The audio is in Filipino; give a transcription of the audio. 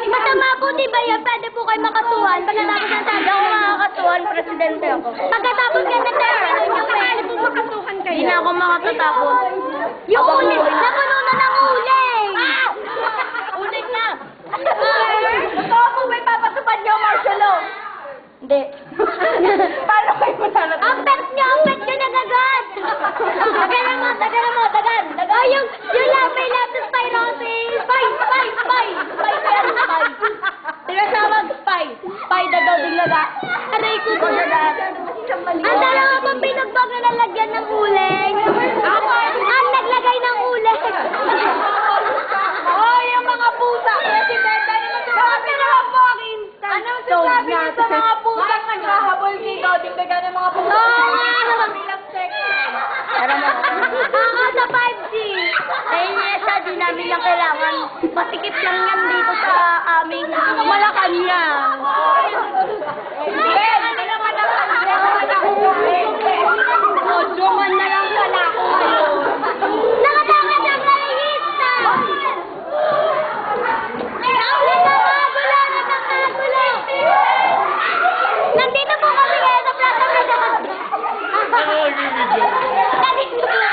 Masama po, di ba yan? Pwede po kayo makatuhan. Pagkatapos ng tayo ako makakatuhan, presidente ako. Pagkatapos ka na tayo, ano nyo pa? Ano po makatuhan kayo? Hindi na ako makatatapos. Yung ulit, napuno na ng uling! Uling na! Totoo po ba ipapatupad niyo, martial law? Hindi. Paano kayo mananatapos? Ang pet niyo nagagad! Dagan! Oh, yung lang, may leptospirosis! Spy! Tinasawag spy! Spy na daw diglaga. Aray ko po na ang dalawa pang pinugbog na nalagyan ng uling. Ang naglagay ng uling. Oh, yung mga pusa! Presidente, sabi naman po ang instant. Anong sasabi niyo sa mga pusa naghahabol dito? Digdagan ng mga pusa. Sa 5G. Ayun niya siya, di namin lang kailangan. Masikip lang yan dito sa aming Malacanang. Joman na lang pala ako. Nakatakas ang narihista! Nakakagulo! Nandito po kami ngayon sa Plaza Medan. Nandito po